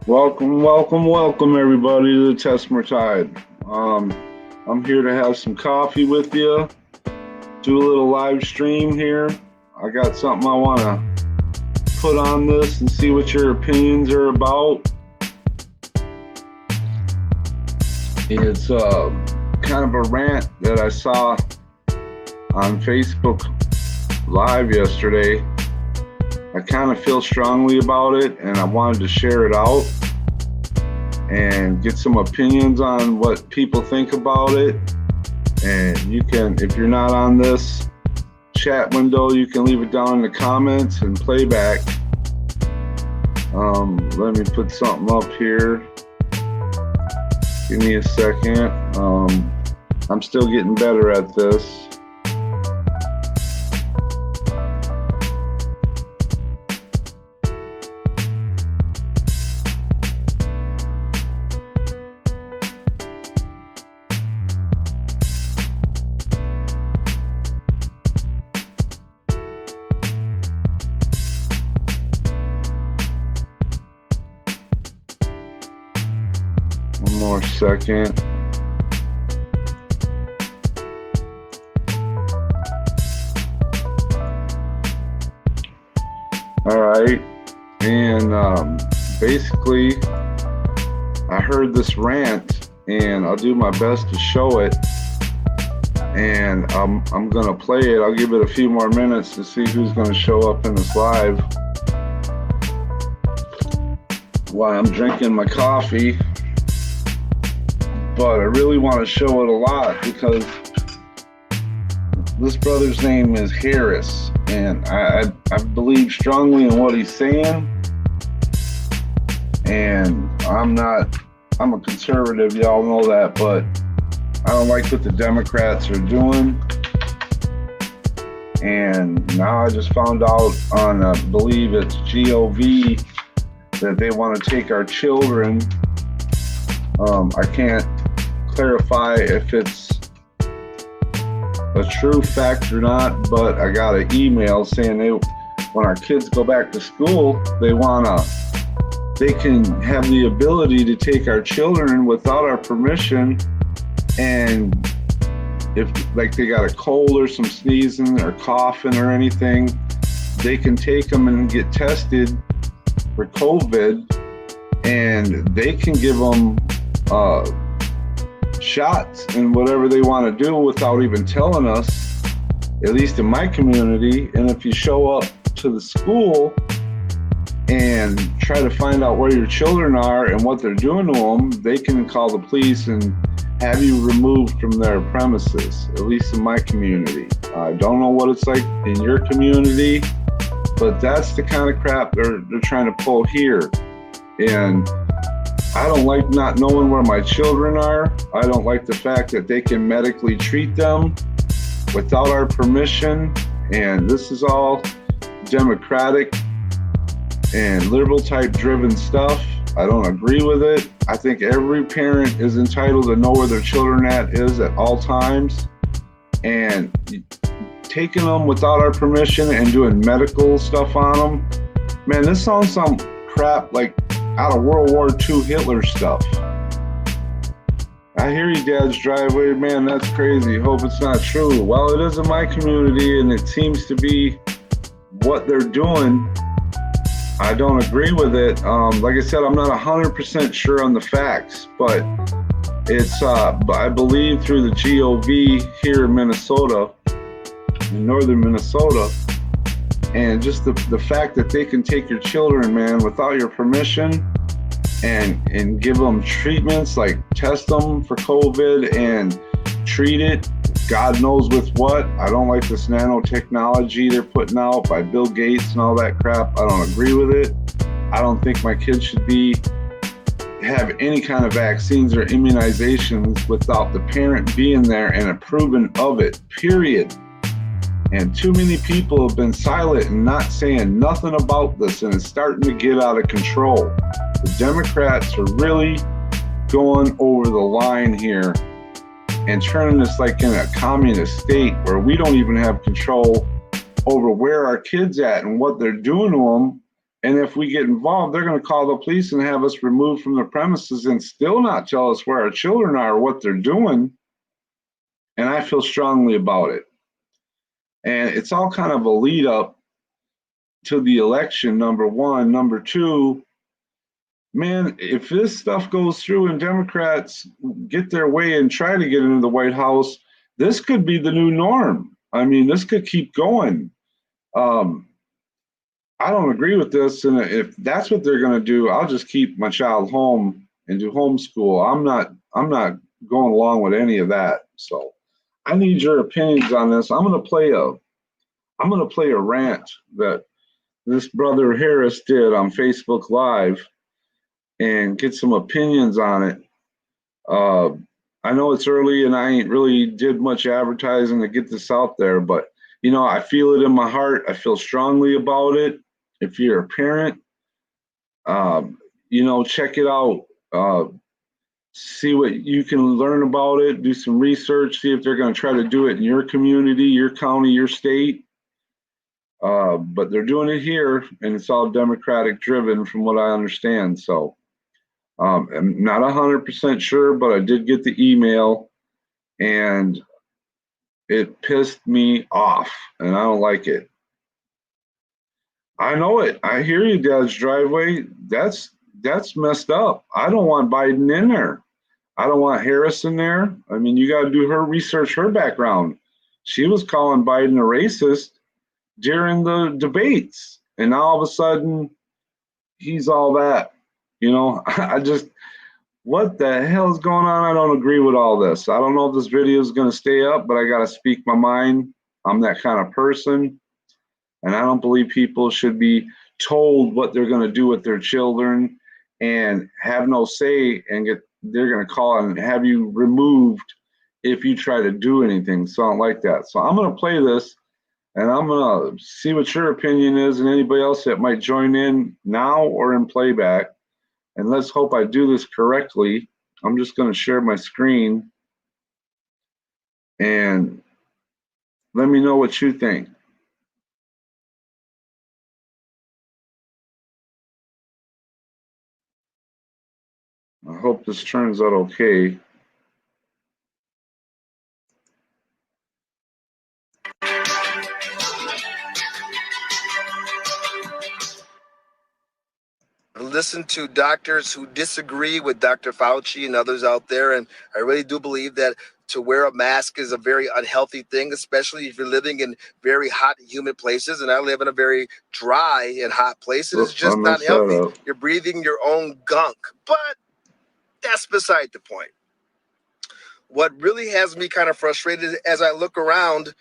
Welcome, everybody to the Tessmer Tide. I'm here to have some coffee with you, do a little live stream here. I got something I want to put on this and see what your opinions are about. It's kind of a rant that I saw on Facebook Live yesterday. I kind of feel strongly about it, and I wanted to share it out and get some opinions on what people think about it. And you can, if you're not on this chat window, you can leave it down in the comments and playback. Let me put something up here. Give me a second. I'm still getting better at this. One more second. All right, and basically, I heard this rant, and I'll do my best to show it. And I'm gonna play it. I'll give it a few more minutes to see who's gonna show up in this live while I'm drinking my coffee. But I really want to show it a lot because this brother's name is Harris, and I believe strongly in what he's saying. And I'm a conservative, y'all know that, but I don't like what the Democrats are doing. And now I just found out on, I believe it's GOV, that they want to take our children. I can't clarify if it's a true fact or not, but I got an email saying when our kids go back to school, they can have the ability to take our children without our permission, and if like they got a cold or some sneezing or coughing or anything, they can take them and get tested for COVID, and they can give them shots and whatever they want to do without even telling us, at least in my community. And if you show up to the school and try to find out where your children are and what they're doing to them, they can call the police and have you removed from their premises, at least in my community. I don't know what it's like in your community, but that's the kind of crap they're trying to pull here. And I don't like not knowing where my children are. I don't like the fact that they can medically treat them without our permission. And this is all Democratic and liberal type driven stuff. I don't agree with it. I think every parent is entitled to know where their children is at all times. And taking them without our permission and doing medical stuff on them, man, this sounds some crap like out of World War II Hitler stuff. I hear you, Dad's driveway. Man, that's crazy. Hope it's not true. Well, it is in my community, and it seems to be what they're doing. I don't agree with it. Like I said, I'm not 100% sure on the facts, but it's, I believe through the GOV here in Minnesota, in northern Minnesota, and just the fact that they can take your children, man, without your permission and give them treatments, like test them for COVID and treat it, God knows with what. I don't like this nanotechnology they're putting out by Bill Gates and all that crap. I don't agree with it. I don't think my kids should have any kind of vaccines or immunizations without the parent being there and approving of it, period. And too many people have been silent and not saying nothing about this, and it's starting to get out of control. The Democrats are really going over the line here and turning this like in a communist state where we don't even have control over where our kids at and what they're doing to them. And if we get involved, they're going to call the police and have us removed from the premises and still not tell us where our children are or what they're doing. And I feel strongly about it. And it's all kind of a lead up to the election, number one. Number two, man, if this stuff goes through and Democrats get their way and try to get into the White House, this could be the new norm. I mean, this could keep going. I don't agree with this, and if that's what they're going to do, I'll just keep my child home and do homeschool. I'm not going along with any of that. So I need your opinions on this. I'm going to play a rant that this brother Harris did on Facebook Live and get some opinions on it. I know it's early and I ain't really did much advertising to get this out there, but you know, I feel it in my heart. I feel strongly about it. If you're a parent, you know, check it out. See what you can learn about it. Do some research. See if they're going to try to do it in your community, your county, your state. But they're doing it here, and it's all Democratic driven, from what I understand. So I'm not 100% sure, but I did get the email, and it pissed me off, and I don't like it. I know it. I hear you, Dad's driveway. That's messed up. I don't want Biden in there. I don't want Harris in there. I mean, you got to do her research, her background. She was calling Biden a racist during the debates, and now all of a sudden he's all that. You know, what the hell is going on? I don't agree with all this. I don't know if this video is going to stay up, but I got to speak my mind. I'm that kind of person. And I don't believe people should be told what they're going to do with their children and have no say, and they're going to call and have you removed if you try to do anything. So I don't like that. So I'm going to play this, and I'm going to see what your opinion is and anybody else that might join in now or in playback. And let's hope I do this correctly. I'm just going to share my screen and let me know what you think. I hope this turns out okay. Listen to doctors who disagree with Dr. Fauci and others out there, and I really do believe that to wear a mask is a very unhealthy thing, especially if you're living in very hot, humid places. And I live in a very dry and hot place, and it's just not healthy. You're breathing your own gunk, but that's beside the point. What really has me kind of frustrated as I look around,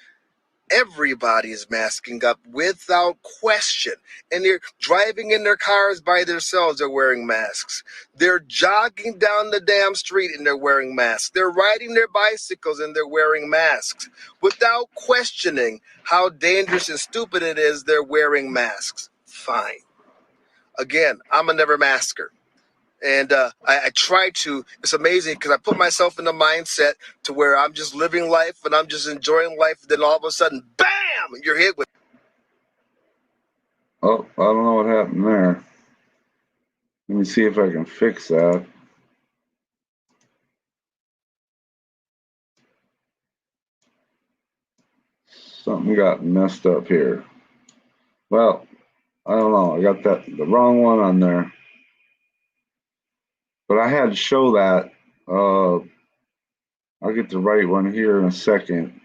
everybody is masking up without question. And they're driving in their cars by themselves, they're wearing masks. They're jogging down the damn street and they're wearing masks. They're riding their bicycles and they're wearing masks. Without questioning how dangerous and stupid it is, they're wearing masks. Fine. Again, I'm a never masker. And I try to, it's amazing because I put myself in the mindset to where I'm just living life and I'm just enjoying life. Then all of a sudden, bam, you're hit with. Oh, I don't know what happened there. Let me see if I can fix that. Something got messed up here. Well, I don't know. I got the wrong one on there. But I had to show that. I'll get the right one here in a second.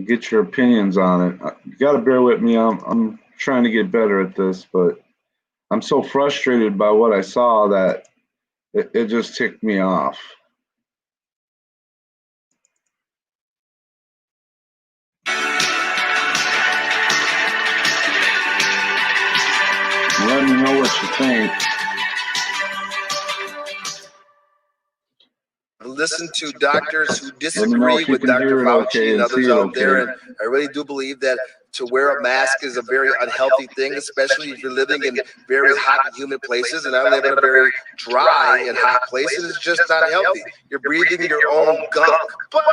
Get your opinions on it. You got to bear with me. I'm trying to get better at this, but I'm so frustrated by what I saw that it just ticked me off. Let me know what you think. Listen to doctors who disagree with Dr. Fauci and others out there, and I really do believe that to wear a mask is a very unhealthy thing, especially if you're living in very hot and humid places. And I live in a very dry and hot place, and it's just not healthy. You're breathing your own gunk. But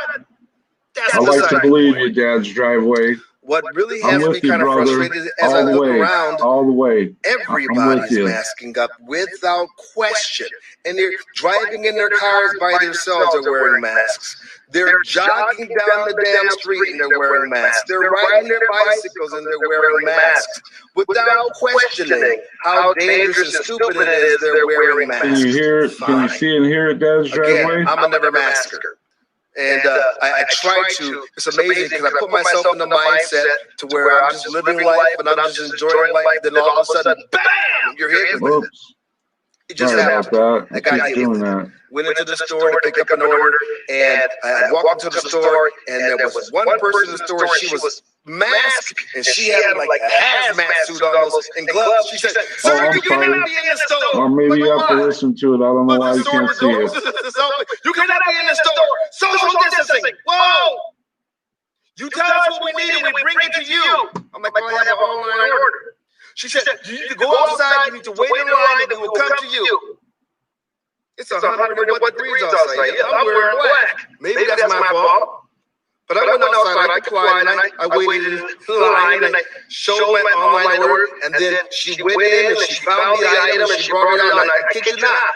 that's I like to believe you, Dad's driveway. What really I'm has me with you, kind of brother. frustrated as I All the look way. around, All the way. everybody's masking up without question. And they're driving in their cars by themselves, they're wearing masks. They're jogging down the damn street and they're wearing masks. They're riding their bicycles and they're wearing masks. Without questioning how dangerous and stupid it is, they're wearing masks. Can you hear it? Can you see and hear it, Dad's driveway? Again, I'm a never masker. And I try to, it's amazing because I put myself in the mindset to where I'm just living life and I'm just enjoying life. Then all of a sudden, bam, you're hit with it. It just happened. I got hit with it. Went into the store to pick up an order, and I walked into the store, and there was one person in the store. She was masked, and she had like a hazmat suit almost and gloves. She said, "Sir, you cannot be in the store." Or maybe you have to listen to it. I don't know why you can't see it. You cannot be in the store. Social distancing. Whoa! You tell us what we need, and we bring it to you. I'm like, well, I have an online order. She said, you need to go outside, you need to wait in line, and it will come to you. It's 100 degrees outside. Yeah, I'm wearing black. Maybe that's my fault. But I went outside, I complied, and I waited in line, and I showed my online order, and then she went in, and she found the item, and she brought it out, and I kid you not.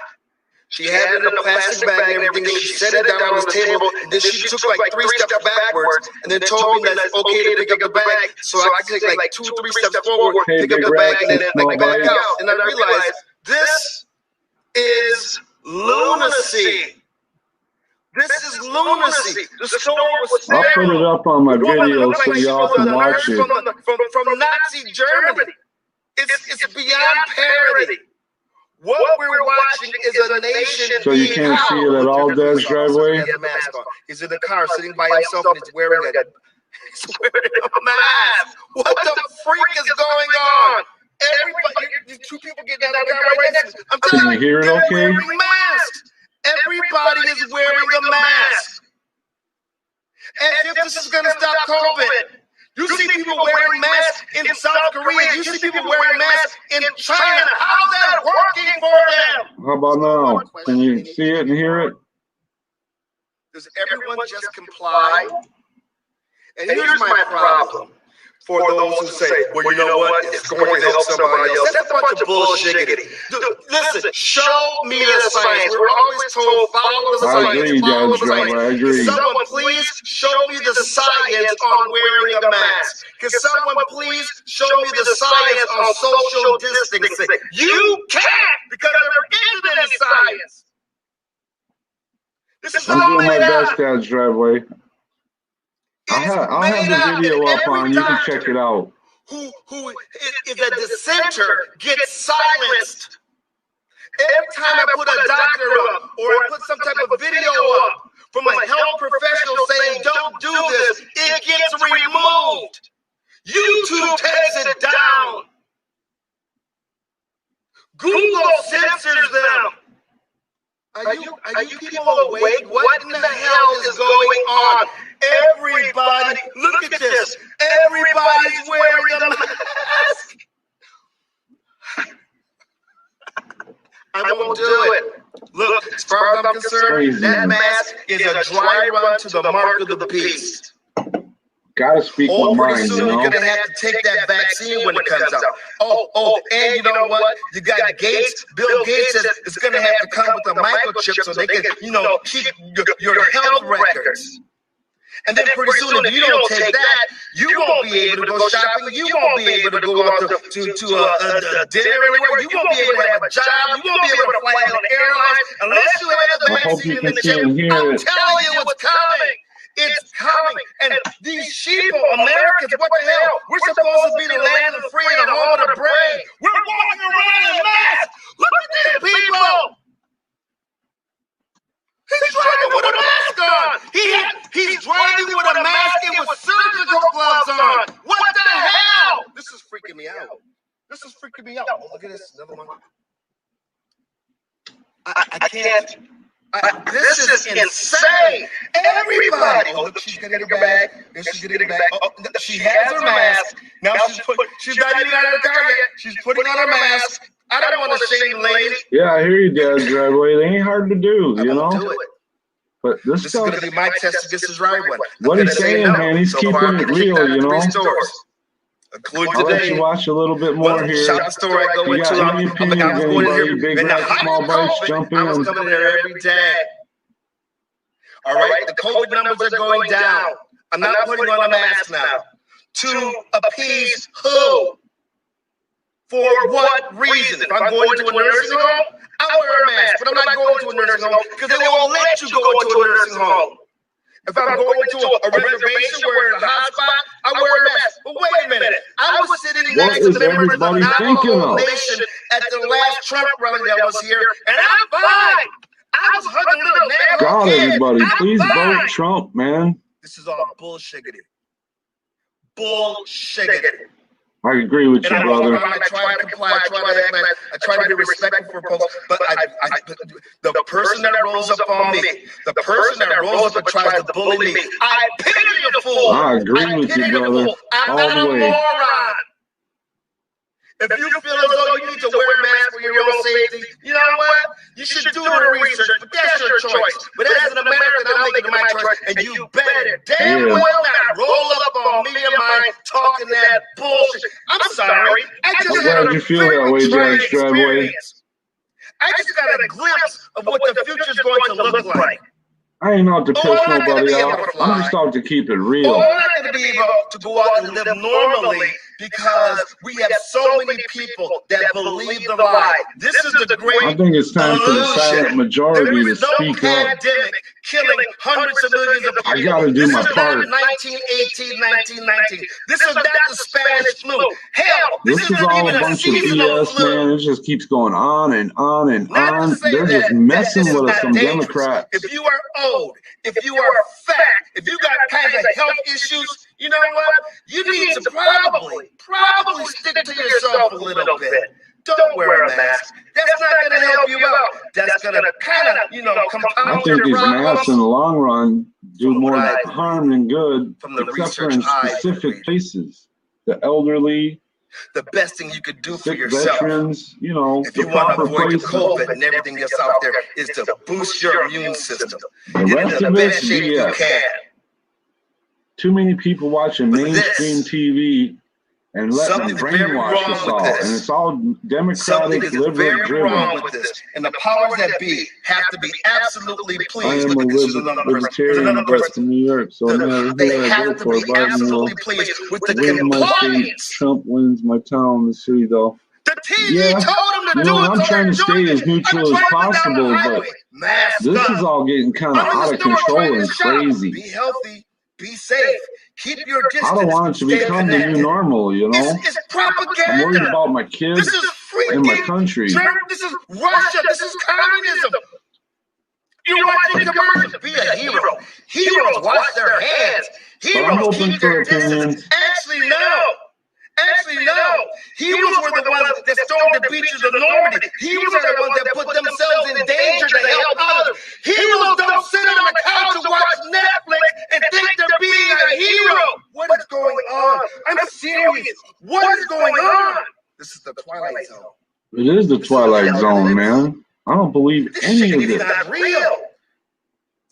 She had it in a plastic bag and everything, and she set it down on the table, and then she took like 3 steps backwards, and then told me that it's okay to pick up the bag, so I could take like 2 or 3 steps forward, pick up the bag, and then like back out. And I realized this is lunacy. This is lunacy. The store was sterile. I'll put it up on my video so y'all can watch it. From Nazi Germany. It's beyond parody. What we're watching is a nation. So you can't see it at all, Dad's driveway? He has a mask on. He's in the car sitting by himself and he's wearing a mask. What the freak is going on? Everybody, these 2 people getting out of the car right next to me. I'm telling you, they're wearing masks. Everybody is wearing a mask. As if this is going to stop COVID. You see people wearing masks in South Korea. You see people wearing masks in China. How's that working for them? How about now? Can you see it and hear it? Does everyone just comply? And here's my problem for those who say, well, you know what? It's going to help somebody else. That's a bunch of bullshit. Listen, show me the science. We're always told, follow the science. I agree, Dad's driveway. I agree. Someone please show me the science on wearing a mask. Can someone please show me the science on social distancing? You can't, because there isn't any science. This is I'm all doing my made best, up. Dad's driveway. I'll have the video up on. You can check it out. Who is a dissenter gets silenced. Every time I put a doctor up or I put some type of video up from a health professional saying don't do this, it gets removed. YouTube takes it down. Google censors them. Are you people awake? What in the hell is going on? Everybody, look at this. Everybody's wearing a mask. I won't do it. Look, as far as I'm concerned, that mask is a dry run to the mark of the beast. Gotta speak my mind, you know. You're gonna have to take that vaccine when it comes out. And you know what? You got Gates. Bill Gates is gonna have to come with a microchip so they can, keep your health records. And then pretty soon, if you don't take that, you won't be able to go shopping. You won't be able to go out to dinner anywhere. You won't be able to have a job. You won't be able to fly on airlines unless you have the vaccine in the chip. I'm telling you, it's coming. It's coming. And these sheeple Americans, what the hell? We're supposed to be the land of the free and the home of the brave. We're walking around in masks. Look at these people. He's driving with a mask on. He's driving with a mask and with surgical gloves on. What the hell? This is freaking me out. Oh, look at this. Another one. I can't. This is insane. Everybody. Oh, look, she's getting her bag. She's getting her bag. Oh, she has her mask. Now she's not even out of the car yet. She's putting on her mask. I don't want to shame the lady. Yeah, I hear you, Dad's driveway. It ain't hard to do, you know. Do it. But this This is stuff, going to be my test to guess is right one. what he's saying, man, he's keeping it real, you know. Including I'll let today. you watch a little bit more here. Shout the store I go You into. got any opinions, anybody? Big rats, small bites, jump I was in. coming there every day. All right, the COVID numbers are going down. I'm not putting on a mask now. To appease who? For what reason? If I'm going to a nursing home, I'll wear a mask, but I'm not going to a nursing home because they won't let you go into a nursing home. If I'm going to a reservation where it's a hot spot, I wear a mask. But wait a minute. I was sitting next to the members of the Navajo Nation at the last Trump rally that was here, and I'm fine. I was hugging a little Navajo God, kid. everybody, I'm please fine. vote Trump, man. This is all bullshiggity. Bullshiggity. I agree with you, And brother. I try to comply, I try to be respectful for folks, but the person that rolls up on me, the person that rolls up and tries to bully me, I pity the fool. I agree with you, brother. I'm All not the a way. moron. If you feel as though you need to wear a mask for your own safety, you know what? You should do the research, but that's your choice. But as an American, I'm making my choice, and you better damn well not roll up on me and mine talking that bullshit. I'm sorry. I just I'm had glad you feel that way, Johnny Stradway. I just got a glimpse of what the future's going to look like. I ain't out to piss I'm not gonna nobody be able off. to fly. I'm just out to keep it real. I'm not going to be able to go out and live normally because we have so many people that believe the lie. This is the great I think it's time for the silent majority There to is no speak up. pandemic killing hundreds of millions of people. I gotta do my This is part. not 1918, 1919. This is not the Spanish flu. Hell, This is isn't all even a bunch of seasonal BS, flu. man. It just keeps going on and on and Not to on. say They're just that messing this is with us, not some dangerous. Democrats. If you are old, if you are fat, if you got kinds of health issues, you know what? You need to probably stick to yourself a little bit. Don't wear a mask. That's not going to help you out. That's going to kind of, I compound think your these masks in the problems. long run do From what more I harm than good, From the except for research in I've specific read. places. The elderly, The best thing you could do for sick yourself, veterans, if the you want to proper avoid the places. COVID and everything else out there, is to boost your immune system. The Get rest into the of best it's shape you BS. can. Too many people watching But mainstream this, TV and letting them something's very brainwash wrong us with all. this. And it's all Something Democratic, is liberal very driven. wrong with this. And the powers that be have to be absolutely I pleased. am Look a at this. Here's another person. Here's libertarian, another but person. from New York, so no matter who They I have vote to for, be Biden will absolutely pleased with the win my state. compliance. Trump wins my town, the city, though. The TV Yeah, told them to do it, I'm so trying they're to stay doing as it. neutral as I'm driving down the possible, but highway. Mask this up. is all getting kind of I'm in out the of store control trying and to shop. crazy. Be healthy. Be safe. Keep your distance. I don't want it to Stay become the new connected. normal, It's I'm worried propaganda. about my kids This is and my freaking country. Germany. This is Russia. This is communism. You're watching commercials. Be a hero. Heroes wash their hands. But I'm Heroes open keep for their distance. opinions. Actually, no. Heroes were the ones that stormed the beaches of Normandy. Heroes are the ones that put themselves in danger to help others. Heroes don't sit on the couch and watch Netflix and think they're being a hero. What is going on? I'm serious. What is going on? This is the Twilight Zone. It is the Twilight Zone, man. I don't believe This any shit of is this. not real.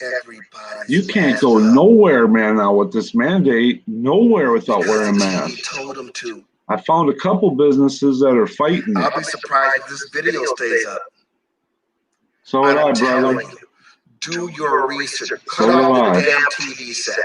Everybody. You can't go nowhere, man, now with this mandate. Nowhere without wearing a mask. He told them to. I found a couple businesses that are fighting I'll it. be surprised if this video stays up. So would I, I'm telling brother. you, do your research. So Cut do off I. the damn TV set.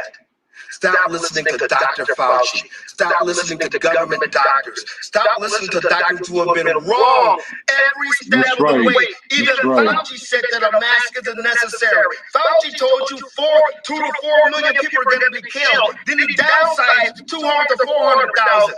Stop listening to Dr. Fauci. Stop listening to government doctors. Stop listening to doctors who have been wrong every step That's of the right. way. Even That's right. Fauci said that a mask isn't necessary. Fauci told you 2 to 4 million people are going to be killed. Then he downsized to 200 to 400,000.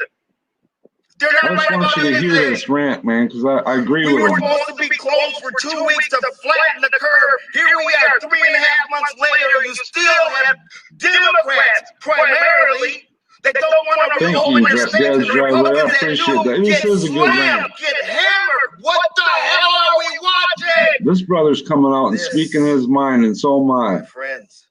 They're I not just right want about you to hear anything. this rant, man, because I agree We with were him. supposed to be closed for 2 weeks to flatten the curve. Here we are, 3.5 months later, and you still have Democrats, primarily, that don't want to Thank reopen you, their Des states, and the Driver. I Republicans that appreciate that. do This get is a good slammed, rant. get hammered. What the hell are we watching? This brother's coming out and This- speaking his mind, and so am I. My friends,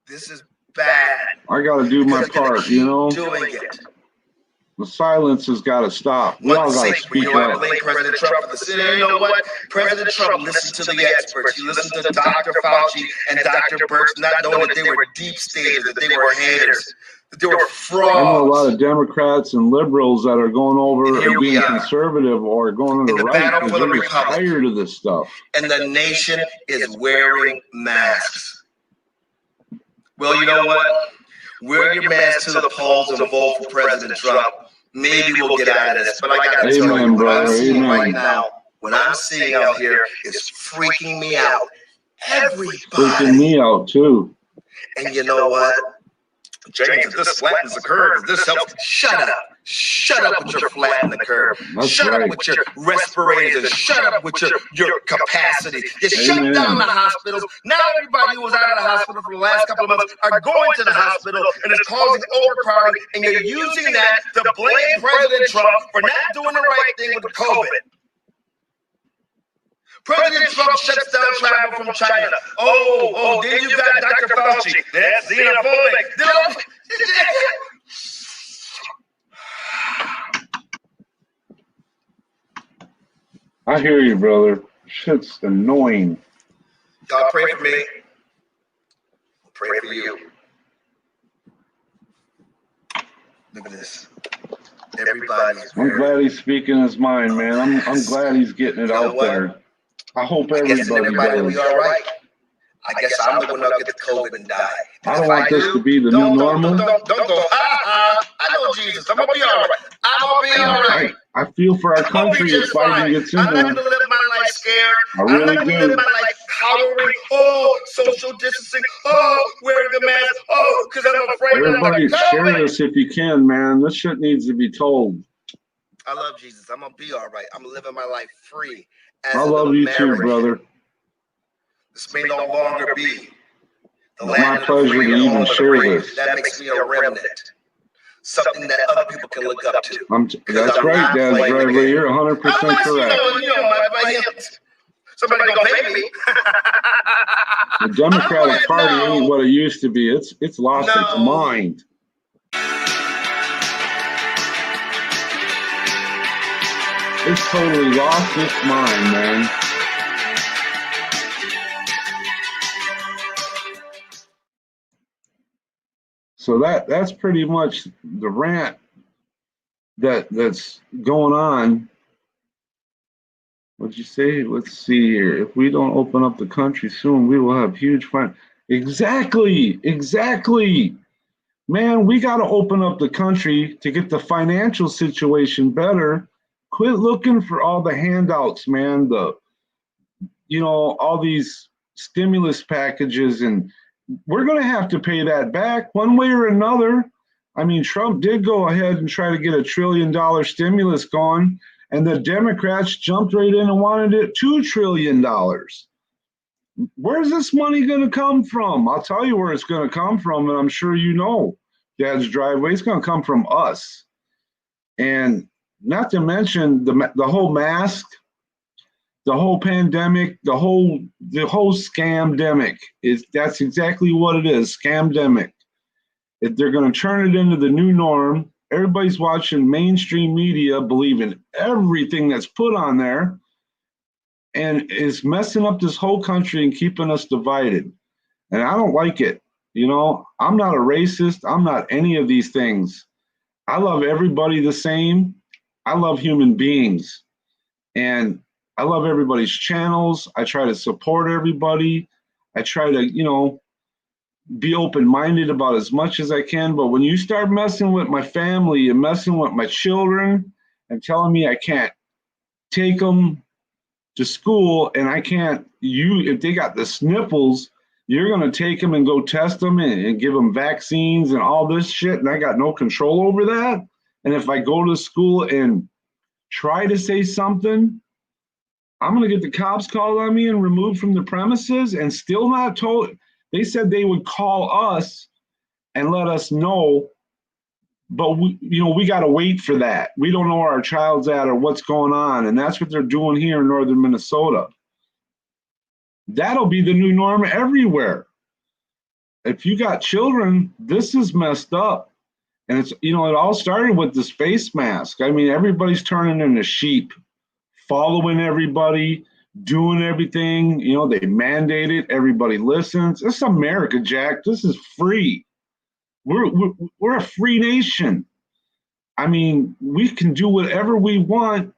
this is bad. I got to do my Because they're gonna part, keep you know? doing it. The silence has got to stop. We all got to speak I up. blame President Trump for this. And you know what? President Trump listened to the experts. He listened to Dr. Fauci and Dr. Birx, not knowing that they were deep staters, that they were haters, that they were frauds. I know a lot of Democrats and liberals that are going over and being conservative or going to the right because they're just tired of this stuff. And the nation is wearing masks. Well, you know what? Wear your mask to the polls and vote for President Trump. Maybe we'll get out of this. But I got to tell you, what I'm seeing right now, what I'm seeing out here is freaking me out. Everybody. Freaking me out, too. And you know what? James, if this flattens the curve, if this helps, shut up. Shut up with your flatten the curve. Shut up with your respirators. Shut up with your capacity. You shut down the hospitals. Now everybody who was out of the hospital for the last couple of months are going to the hospital, and it's causing overcrowding, and you're using that to blame President Trump for not doing the right thing with COVID. President Trump shuts down travel from China. Then you got Dr. Fauci. That's xenophobic. I hear you, brother. Shit's annoying. God, pray for me. Pray for you. Look at this. I'm glad he's speaking his mind, man. I'm glad he's getting it out there. I hope everybody will be all right. I guess I'm the one that'll get the COVID and die. I don't want this to be the new normal. Don't go. I know Jesus. I'm gonna be all right. I'm gonna be all right. I feel for our country if Biden gets in there. I'm not gonna live my life scared. I really I'm not gonna live my life cowering. Social distancing. Wearing the mask. Because I'm afraid. Everybody, share this if you can, man. This shit needs to be told. I love Jesus. I'm gonna be all right. I'm living my life free. I love you too, brother. This may no longer be the my pleasure to even share this. That makes me a remnant. Something that other people can look up to. That's right, Dad's driver. You're 100% correct. Somebody gonna pay me. The Democratic Party ain't what it used to be. It's lost its mind. It's totally lost its mind, man. So that's pretty much the rant that's going on. What'd you say? Let's see here. If we don't open up the country soon, we will have huge fine. Exactly. Man, we got to open up the country to get the financial situation better. Quit looking for all the handouts, man. All these stimulus packages, and we're going to have to pay that back one way or another. I mean, Trump did go ahead and try to get $1 trillion stimulus going, and the Democrats jumped right in and wanted it $2 trillion. Where's this money going to come from? I'll tell you where it's going to come from, and I'm sure you know, Dad's driveway. It's going to come from us. And not to mention the whole mask, the whole pandemic, the whole scamdemic. That's exactly what it is, scamdemic. If they're going to turn it into the new norm, everybody's watching mainstream media, believing everything that's put on there, and is messing up this whole country and keeping us divided. And I don't like it. I'm not a racist. I'm not any of these things. I love everybody the same. I love human beings, and I love everybody's channels. I try to support everybody. I try to, be open-minded about as much as I can. But when you start messing with my family and messing with my children and telling me I can't take them to school and I can't, if they got the sniffles, you're going to take them and go test them and give them vaccines and all this shit, and I got no control over that. And if I go to school and try to say something, I'm going to get the cops called on me and removed from the premises and still not told. They said they would call us and let us know, but we got to wait for that. We don't know where our child's at or what's going on. And that's what they're doing here in northern Minnesota. That'll be the new norm everywhere. If you got children, this is messed up. And it's, it all started with this face mask. I mean, everybody's turning into sheep, following everybody, doing everything. They mandate it. Everybody listens. It's America, Jack. This is free. We're a free nation. I mean, we can do whatever we want.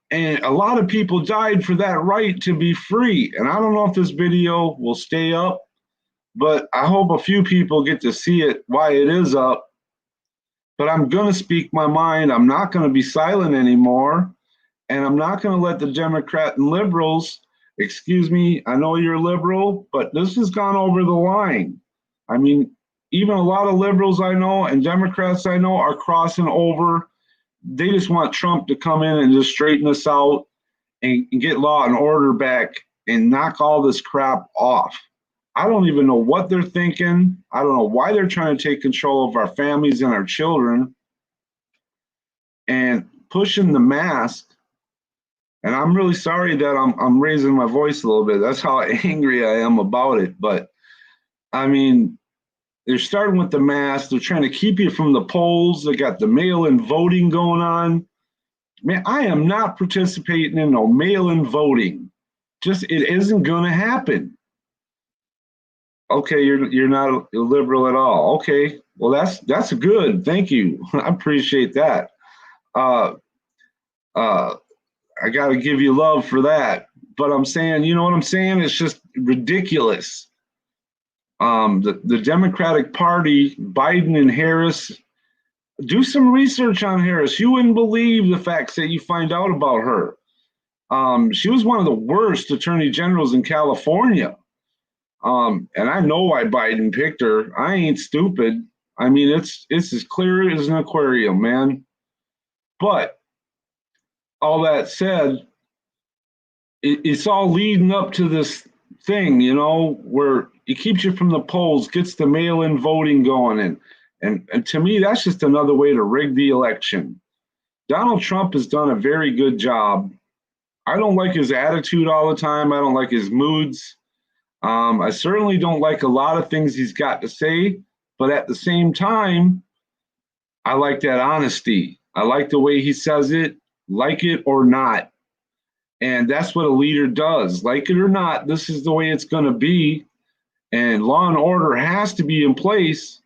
And a lot of people died for that right to be free. And I don't know if this video will stay up, but I hope a few people get to see it, why it is up. But I'm going to speak my mind. I'm not going to be silent anymore. And I'm not going to let the Democrat and liberals, excuse me, I know you're liberal, but this has gone over the line. I mean, even a lot of liberals I know and Democrats I know are crossing over. They just want Trump to come in and just straighten us out and get law and order back and knock all this crap off. I don't even know what they're thinking. I don't know why they're trying to take control of our families and our children and pushing the mask. And I'm really sorry that I'm raising my voice a little bit. That's how angry I am about it. But I mean, they're starting with the mask. They're trying to keep you from the polls. They got the mail-in voting going on. Man, I am not participating in no mail-in voting. Just it isn't going to happen. Okay, you're not a liberal at all. Okay, well that's good. Thank you. I appreciate that. I got to give you love for that. But I'm saying, you know what I'm saying? It's just ridiculous. The Democratic Party, Biden and Harris, do some research on Harris. You wouldn't believe the facts that you find out about her. She was one of the worst attorney generals in California. And I know why Biden picked her. I ain't stupid. I mean, it's as clear as an aquarium, man. But all that said, it's all leading up to this thing, where it keeps you from the polls, gets the mail-in voting going. And to me, that's just another way to rig the election. Donald Trump has done a very good job. I don't like his attitude all the time. I don't like his moods. I certainly don't like a lot of things he's got to say, but at the same time, I like that honesty. I like the way he says it, like it or not. And that's what a leader does. Like it or not, this is the way it's going to be. And law and order has to be in place.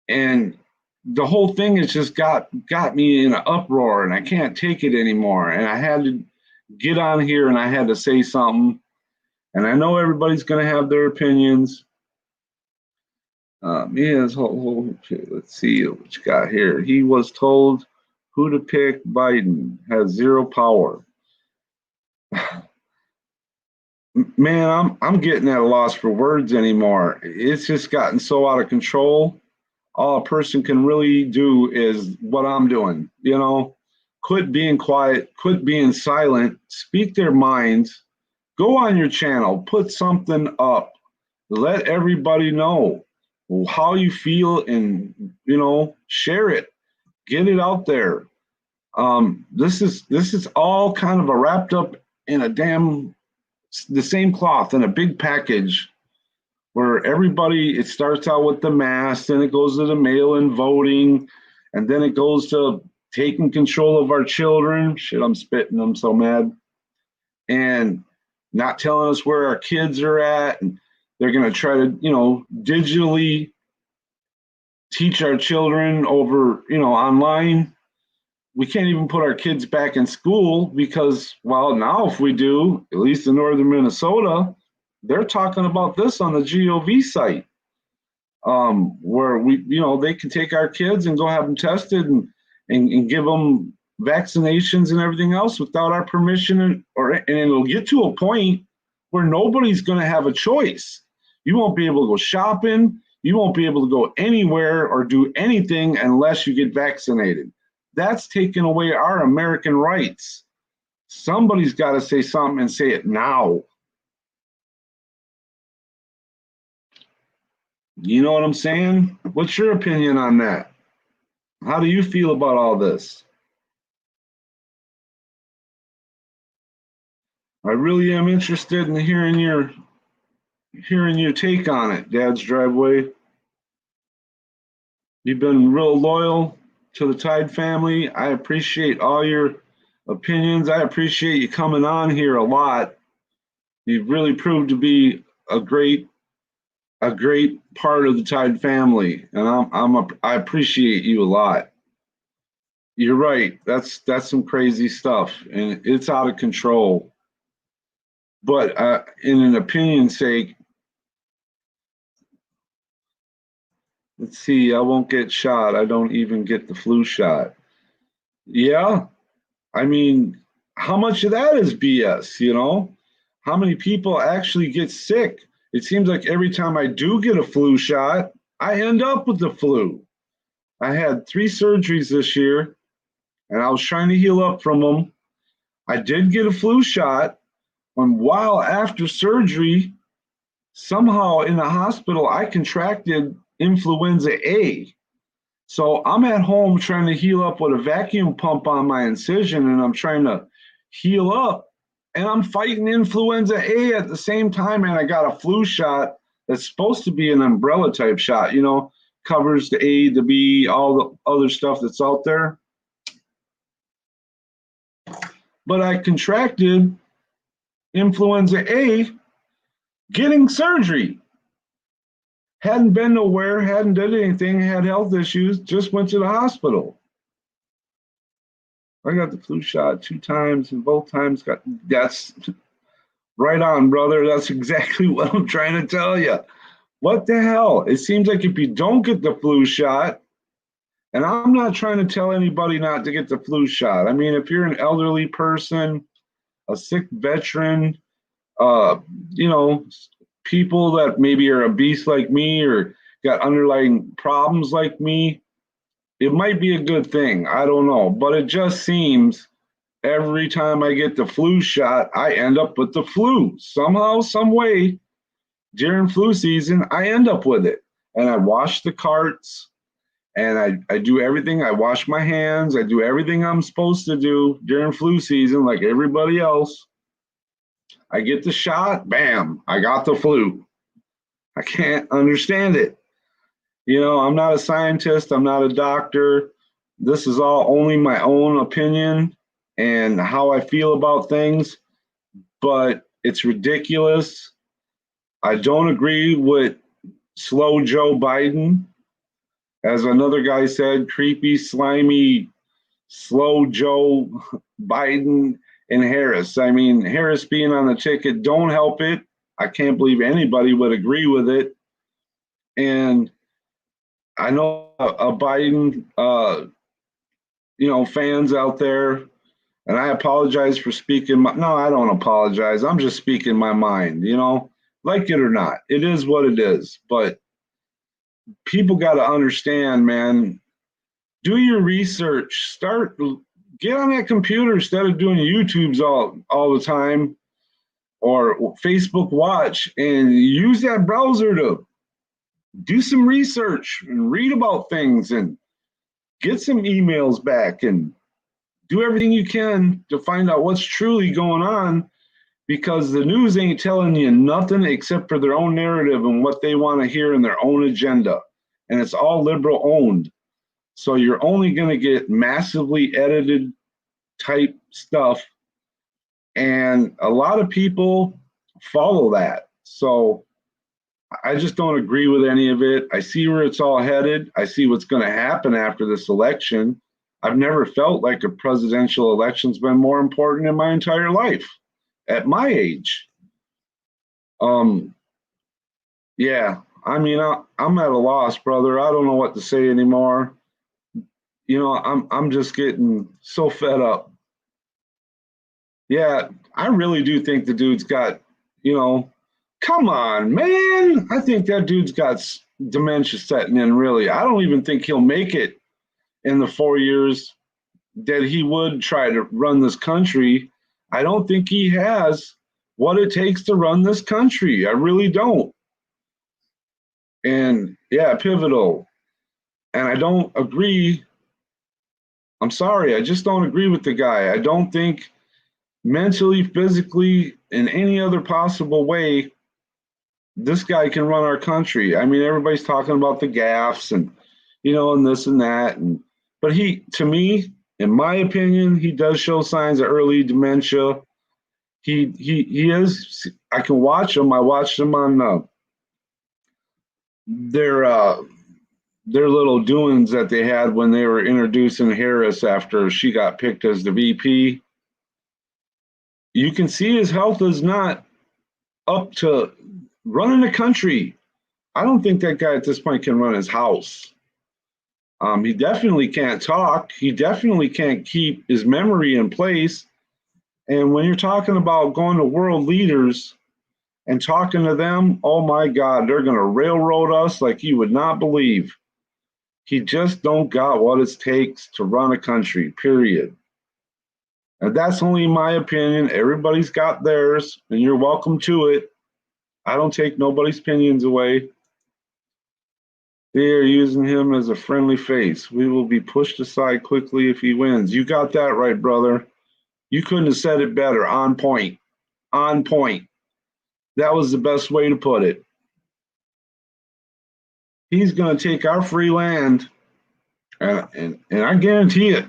And the whole thing has just got me in an uproar, and I can't take it anymore. And I had to get on here and I had to say something. And I know everybody's going to have their opinions. Let's see what you got here. He was told who to pick. Biden has zero power. Man, I'm getting at a loss for words anymore. It's just gotten so out of control. All a person can really do is what I'm doing. Quit being quiet, quit being silent, speak their minds. Go on your channel, put something up, let everybody know how you feel, and share it, get it out there. This is all kind of a wrapped up in the same cloth in a big package, where everybody, it starts out with the mask, then it goes to the mail-in voting, and then it goes to taking control of our children. Shit, I'm spitting, I'm so mad. And not telling us where our kids are at. And they're going to try to, digitally teach our children over, online. We can't even put our kids back in school because, well, now if we do, at least in northern Minnesota, they're talking about this on the GOV site, where they can take our kids and go have them tested and give them vaccinations and everything else without our permission, and it'll get to a point where nobody's going to have a choice. You won't be able to go shopping. You won't be able to go anywhere or do anything unless you get vaccinated. That's taking away our American rights. Somebody's got to say something and say it now. You know what I'm saying? What's your opinion on that? How do you feel about all this? I really am interested in hearing your take on it, Dad's Driveway. You've been real loyal to the Tide family. I appreciate all your opinions. I appreciate you coming on here a lot. You've really proved to be a great part of the Tide family, and I appreciate you a lot. You're right. That's some crazy stuff, and it's out of control. But in an opinion sake, let's see. I won't get shot. I don't even get the flu shot. Yeah, I mean, how much of that is BS? You know, how many people actually get sick? It seems like every time I do get a flu shot, I end up with the flu. I had 3 surgeries this year, and I was trying to heal up from them. I did get a flu shot, and while after surgery, somehow in the hospital, I contracted influenza A. So I'm at home trying to heal up with a vacuum pump on my incision, and I'm trying to heal up, and I'm fighting influenza A at the same time, and I got a flu shot that's supposed to be an umbrella type shot, you know, covers the A, the B, all the other stuff that's out there. But I contracted influenza A getting surgery. Hadn't been nowhere, hadn't done anything, had health issues, just went to the hospital. I got the flu shot 2 times, and both times that's right on, brother. That's exactly what I'm trying to tell you. What the hell? It seems like if you don't get the flu shot, and I'm not trying to tell anybody not to get the flu shot. I mean, if you're an elderly person, a sick veteran, you know, people that maybe are obese like me or got underlying problems like me, it might be a good thing. I don't know. But it just seems every time I get the flu shot, I end up with the flu. Somehow, some way, during flu season, I end up with it. And I wash the carts, and I do everything. I wash my hands. I do everything I'm supposed to do during flu season like everybody else. I get the shot, bam, I got the flu. I can't understand it. You know, I'm not a scientist, I'm not a doctor. This is all only my own opinion and how I feel about things, but it's ridiculous. I don't agree with slow Joe Biden. As another guy said, creepy, slimy, slow Joe Biden and Harris. I mean, Harris being on the ticket, don't help it. I can't believe anybody would agree with it. And I know a Biden, you know, fans out there, and I apologize for speaking. No, I don't apologize. I'm just speaking my mind, you know, like it or not. It is what it is. But people got to understand, man, do your research. Get on that computer instead of doing YouTubes all the time or Facebook Watch, and use that browser to do some research and read about things and get some emails back and do everything you can to find out what's truly going on, because the news ain't telling you nothing except for their own narrative and what they want to hear in their own agenda. And it's all liberal owned. So you're only going to get massively edited type stuff. And a lot of people follow that. So I just don't agree with any of it. I see where it's all headed. I see what's going to happen after this election. I've never felt like a presidential election's been more important in my entire life at my age. Yeah, I mean, I'm at a loss, brother. I don't know what to say anymore. You know, I'm just getting so fed up. Yeah, I really do think the dude's got, you know, come on, man. I think that dude's got dementia setting in, really. I don't even think he'll make it in the 4 years that he would try to run this country. I don't think he has what it takes to run this country. I really don't. And yeah, pivotal. And I don't agree. I'm sorry, I just don't agree with the guy. I don't think mentally, physically, in any other possible way, this guy can run our country. I mean, everybody's talking about the gaffes and, and this and that. But to me, in my opinion, he does show signs of early dementia. He is. I can watch him. I watched him on their little doings that they had when they were introducing Harris after she got picked as the VP. You can see his health is not up to running the country. I don't think that guy at this point can run his house. He definitely can't talk. He definitely can't keep his memory in place. And when you're talking about going to world leaders and talking to them, oh my God, they're going to railroad us like you would not believe. He just don't got what it takes to run a country, period. And that's only my opinion. Everybody's got theirs, and you're welcome to it. I don't take nobody's opinions away. They are using him as a friendly face. We will be pushed aside quickly if he wins. You got that right, brother. You couldn't have said it better. On point. On point. That was the best way to put it. He's going to take our free land, and I guarantee it,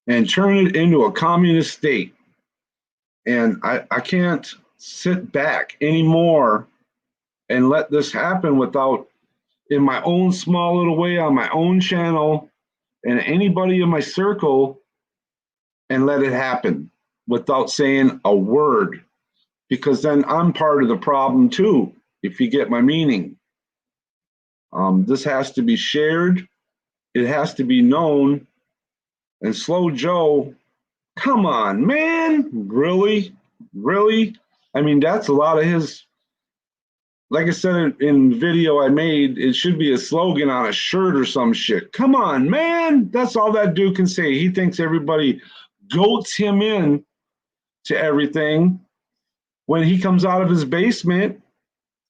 and turn it into a communist state. And I can't sit back anymore and let this happen without, in my own small little way, on my own channel, and anybody in my circle, and let it happen without saying a word, because then I'm part of the problem too, if you get my meaning. This has to be shared. It has to be known. And Slow Joe, come on, man. Really? Really? I mean, that's a lot of his, like I said in the video I made, it should be a slogan on a shirt or some shit. Come on, man. That's all that dude can say. He thinks everybody goats him in to everything. When he comes out of his basement,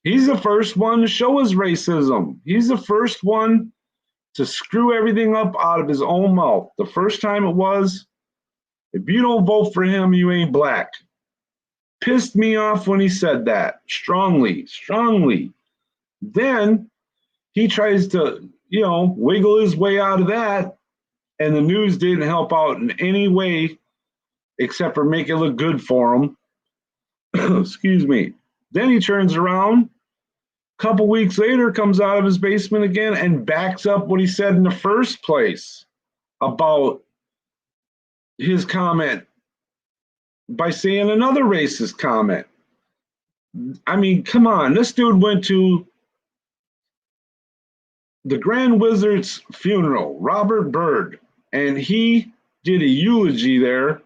he's the first one to show his racism. He's the first one to screw everything up out of his own mouth. The first time it was, if you don't vote for him, you ain't black. Pissed me off when he said that. Strongly, strongly. Then he tries to, wiggle his way out of that, and the news didn't help out in any way except for make it look good for him. Excuse me. Then he turns around, a couple weeks later, comes out of his basement again and backs up what he said in the first place about his comment by saying another racist comment. I mean, come on. This dude went to the Grand Wizard's funeral, Robert Byrd, and he did a eulogy there.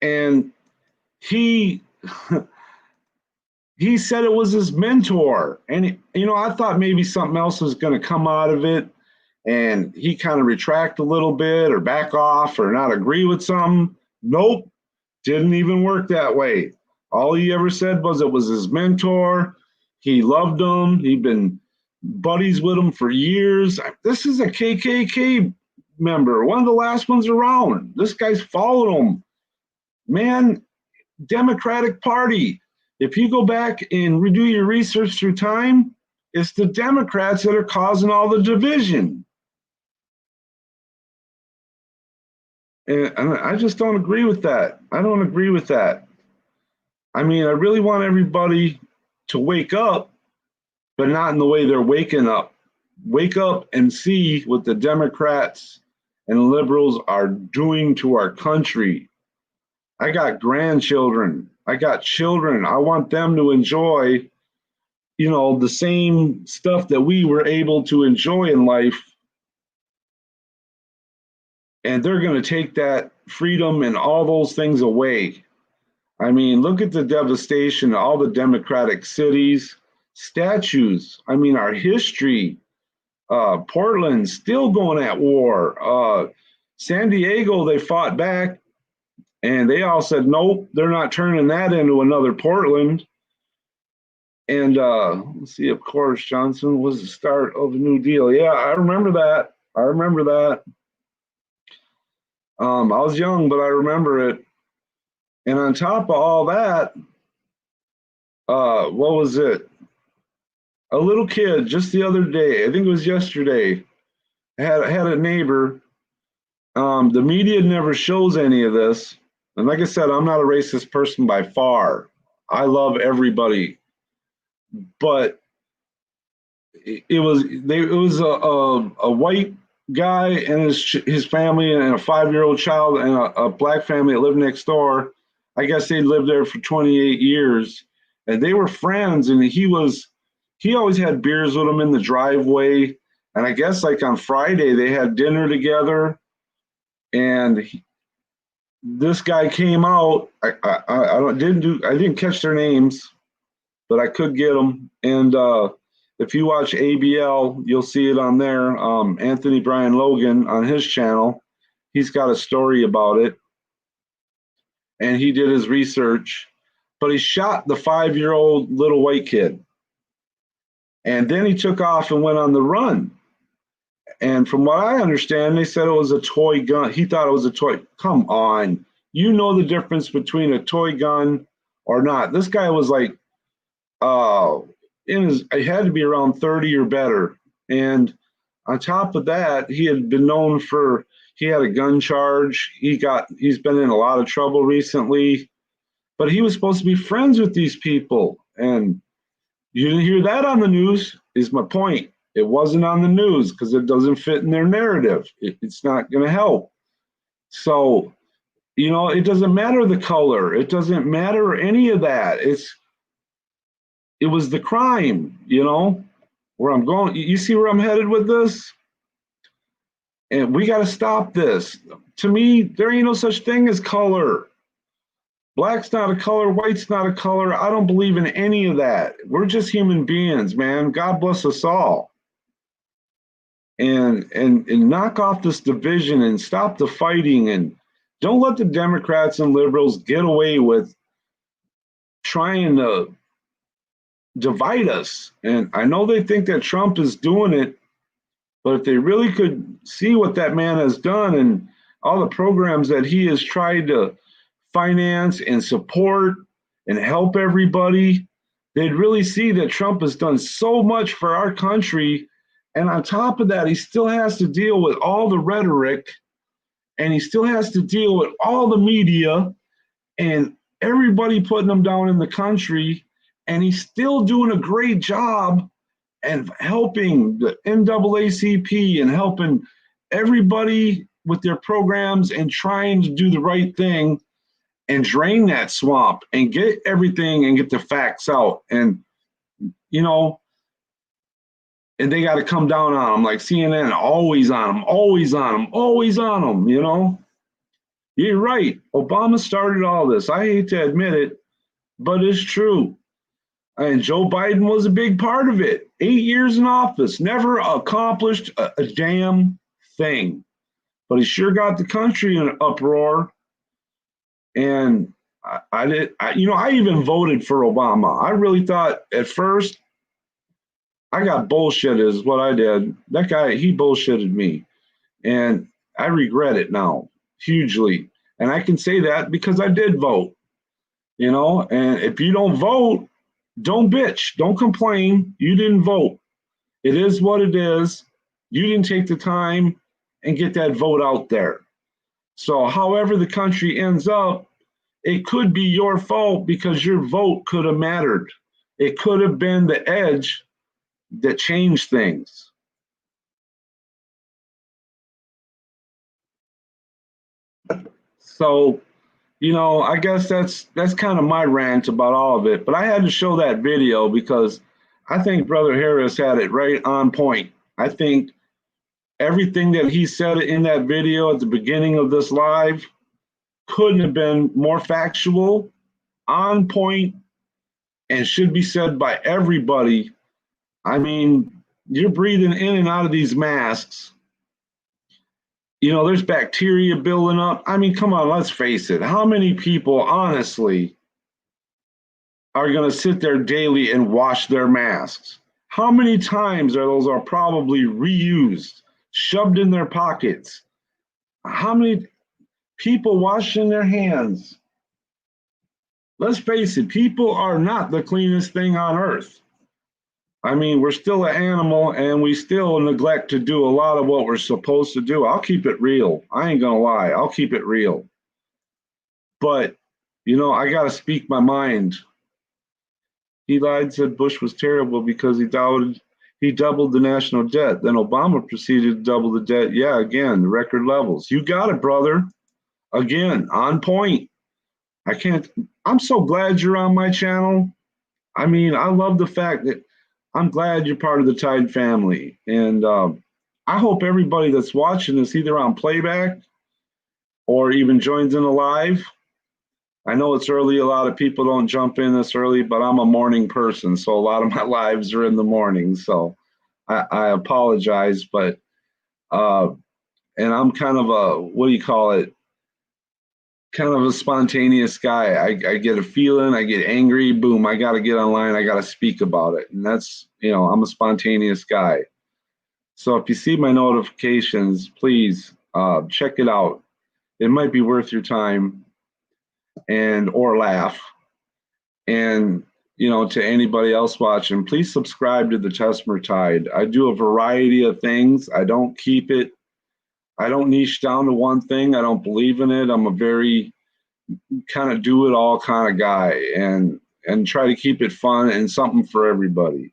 And he he said it was his mentor. And, I thought maybe something else was going to come out of it. And he kind of retract a little bit or back off or not agree with something. Nope, didn't even work that way. All he ever said was it was his mentor. He loved him. He'd been buddies with him for years. This is a KKK member, one of the last ones around. This guy's followed him. Man, Democratic Party. If you go back and redo your research through time, it's the Democrats that are causing all the division. And I just don't agree with that. I don't agree with that. I mean, I really want everybody to wake up, but not in the way they're waking up. Wake up and see what the Democrats and liberals are doing to our country. I got grandchildren. I got children. I want them to enjoy, the same stuff that we were able to enjoy in life. And they're going to take that freedom and all those things away. I mean, look at the devastation of all the Democratic cities, statues. I mean, our history. Portland still going at war. San Diego, they fought back, and they all said, nope, they're not turning that into another Portland. And let's see, of course, Johnson was the start of the New Deal. Yeah, I remember that. I was young, but I remember it. And on top of all that, what was it? A little kid just the other day, I think it was yesterday, had a neighbor. The media never shows any of this. And like I said, I'm not a racist person by far. I love everybody. But it was a white guy and his family and a 5-year-old child and a black family that lived next door. I guess they lived there for 28 years, and they were friends. And he always had beers with them in the driveway. And I guess like on Friday they had dinner together, and this guy came out. I didn't catch their names, but I could get them. And if you watch ABL, you'll see it on there. Anthony Brian Logan on his channel, he's got a story about it, and he did his research. But he shot the 5-year-old little white kid, and then he took off and went on the run. And from what I understand, they said it was a toy gun. He thought it was a toy. Come on, you know the difference between a toy gun or not. This guy was like, it had to be around 30 or better. And on top of that, he had been known for, he had a gun charge. He's been in a lot of trouble recently, but he was supposed to be friends with these people. And you didn't hear that on the news, is my point. It wasn't on the news because it doesn't fit in their narrative. It's not going to help. So, it doesn't matter the color. It doesn't matter any of that. It was the crime, where I'm going. You see where I'm headed with this? And we got to stop this. To me, there ain't no such thing as color. Black's not a color, white's not a color. I don't believe in any of that. We're just human beings, man. God bless us all. And knock off this division and stop the fighting, and don't let the Democrats and liberals get away with trying to divide us. And I know they think that Trump is doing it, but if they really could see what that man has done and all the programs that he has tried to finance and support and help everybody, they'd really see that Trump has done so much for our country. And on top of that, he still has to deal with all the rhetoric, and he still has to deal with all the media and everybody putting him down in the country. And he's still doing a great job and helping the NAACP and helping everybody with their programs and trying to do the right thing and drain that swamp and get everything and get the facts out. And, and they got to come down on them, like CNN, always on them, always on them, always on them, You're right. Obama started all this. I hate to admit it, but it's true. And Joe Biden was a big part of it. 8 years in office, never accomplished a damn thing. But he sure got the country in an uproar. And I even voted for Obama. I really thought at first, I got bullshitted is what I did. That guy, he bullshitted me. And I regret it now, hugely. And I can say that because I did vote, and if you don't vote, don't bitch, don't complain. You didn't vote. It is what it is. You didn't take the time and get that vote out there. So however the country ends up, it could be your fault because your vote could have mattered. It could have been the edge that changed things. So, I guess that's kind of my rant about all of it. But I had to show that video because I think Brother Harris had it right on point. I think everything that he said in that video at the beginning of this live couldn't have been more factual, on point, and should be said by everybody. I mean, you're breathing in and out of these masks. There's bacteria building up. I mean, come on, let's face it. How many people, honestly, are going to sit there daily and wash their masks? How many times are probably reused, shoved in their pockets? How many people washing their hands? Let's face it, people are not the cleanest thing on earth. I mean, we're still an animal and we still neglect to do a lot of what we're supposed to do. I'll keep it real. I ain't gonna lie. I'll keep it real. But, I got to speak my mind. He lied, said Bush was terrible because he doubled the national debt. Then Obama proceeded to double the debt. Yeah, again, the record levels. You got it, brother. Again, on point. I'm so glad you're on my channel. I mean, I love the fact that I'm glad you're part of the Tide family. And I hope everybody that's watching this either on playback or even joins in a live. I know it's early. A lot of people don't jump in this early, but I'm a morning person. So a lot of my lives are in the morning. So I apologize, but, and I'm kind of a, what do you call it? Kind of a spontaneous guy. I get a feeling, I get angry, boom, I got to get online, I got to speak about it. And that's, I'm a spontaneous guy. So if you see my notifications, please check it out. It might be worth your time or laugh. And, to anybody else watching, please subscribe to the Tessmer Tide. I do a variety of things. I don't niche down to one thing. I don't believe in it. I'm a very kind of do it all kind of guy and try to keep it fun and something for everybody.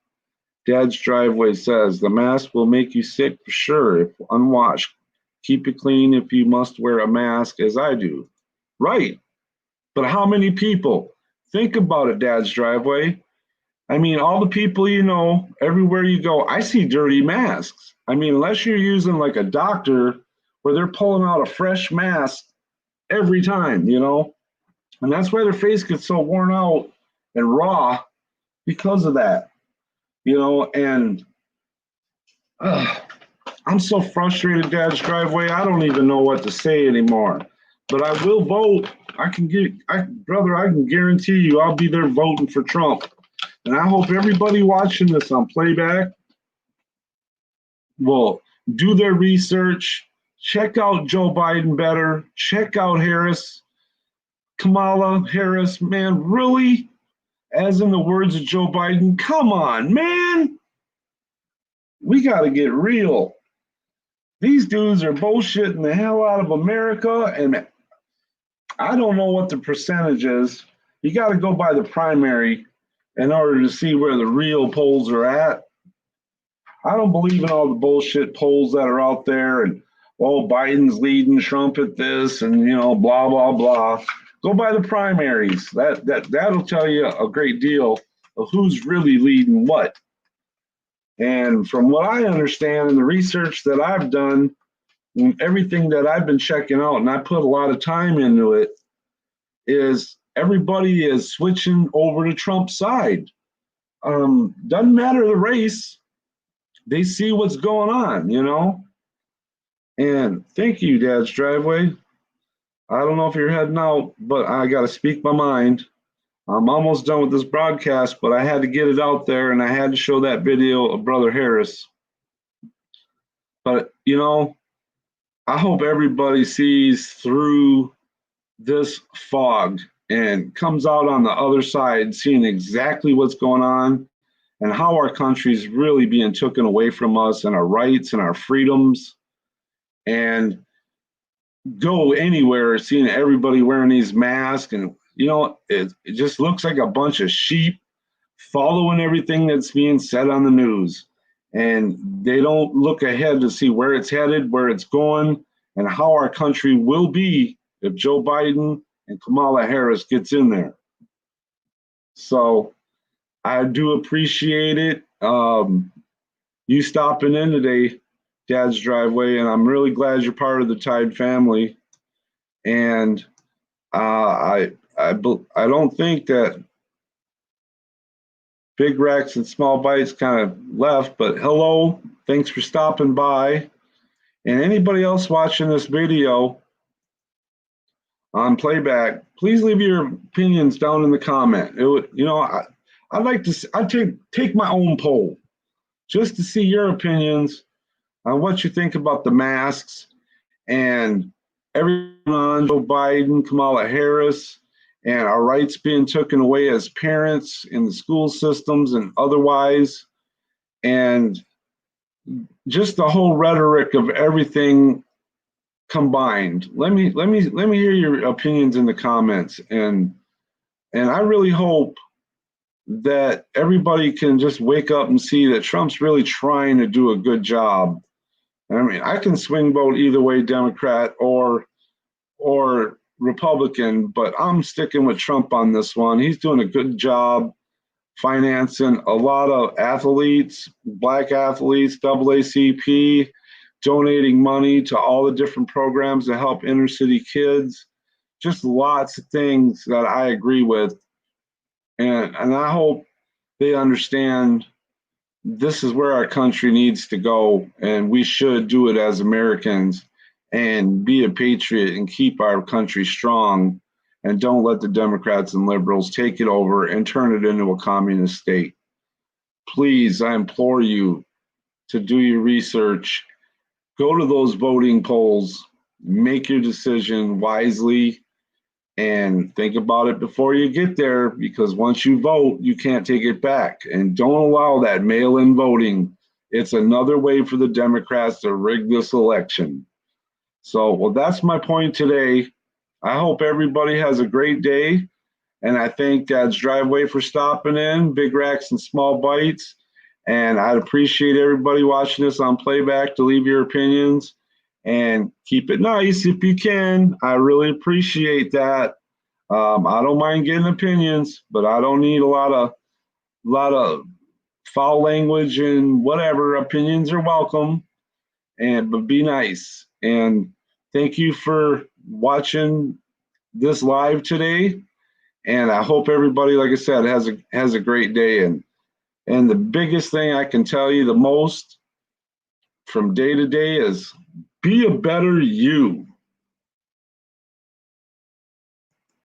Dad's Driveway says the mask will make you sick for sure if unwashed. Keep it clean if you must wear a mask, as I do. Right. But how many people? Think about it, Dad's Driveway. I mean, all the people everywhere you go, I see dirty masks. I mean, unless you're using like a doctor where they're pulling out a fresh mask every time, and that's why their face gets so worn out and raw because of that, and I'm so frustrated, Dad's Driveway. I don't even know what to say anymore, but I will vote. I can guarantee you I'll be there voting for Trump. And I hope everybody watching this on playback will do their research, check out Joe Biden better, check out Kamala Harris, man, really? As in the words of Joe Biden, come on, man. We got to get real. These dudes are bullshitting the hell out of America, and I don't know what the percentage is. You got to go by the primary in order to see where the real polls are at. I don't believe in all the bullshit polls that are out there and, Biden's leading Trump at this and, blah, blah, blah. Go by the primaries. That'll tell you a great deal of who's really leading what. And from what I understand and the research that I've done, and everything that I've been checking out, and I put a lot of time into it, is everybody is switching over to Trump's side. Doesn't matter the race. They see what's going on, And thank you, Dad's Driveway. I don't know if you're heading out, but I got to speak my mind. I'm almost done with this broadcast, but I had to get it out there and I had to show that video of Brother Harris. But, I hope everybody sees through this fog and comes out on the other side seeing exactly what's going on and how our country's really being taken away from us and our rights and our freedoms, and go anywhere seeing everybody wearing these masks. And it just looks like a bunch of sheep following everything that's being said on the news, and they don't look ahead to see where it's headed, where it's going, and how our country will be if Joe Biden and Kamala Harris gets in there. So I do appreciate it. You stopping in today, Dad's Driveway, and I'm really glad you're part of the Tide family. And I don't think that Big Rex and Small Bites kind of left, but hello, thanks for stopping by. And anybody else watching this video on playback, please leave your opinions down in the comment. It would, I'd like to. I'd take my own poll just to see your opinions on what you think about the masks and everyone on Joe Biden, Kamala Harris, and our rights being taken away as parents in the school systems and otherwise. and just the whole rhetoric of everything combined. Let me hear your opinions in the comments, and I really hope that everybody can just wake up and see that Trump's really trying to do a good job. I mean, I can swing vote either way, Democrat or Republican, but I'm sticking with Trump on this one. He's doing a good job financing a lot of athletes, black athletes, AACP, donating money to all the different programs to help inner city kids. Just lots of things that I agree with. And I hope they understand this is where our country needs to go, and we should do it as Americans and be a patriot and keep our country strong, and don't let the Democrats and liberals take it over and turn it into a communist state. Please, I implore you to do your research, go to those voting polls, make your decision wisely, and think about it before you get there, because once you vote, you can't take it back. And don't allow that mail-in voting. It's another way for the Democrats to rig this election. So, well, that's my point today. I hope everybody has a great day. And I thank Dad's Driveway for stopping in, Big Racks and Small Bites. And I'd appreciate everybody watching this on playback to leave your opinions. And keep it nice if you can. I really appreciate that. I don't mind getting opinions, but I don't need a lot of foul language and whatever. Opinions are welcome, but be nice. And thank you for watching this live today. And I hope everybody, like I said, has a great day. And the biggest thing I can tell you the most from day to day is be a better you.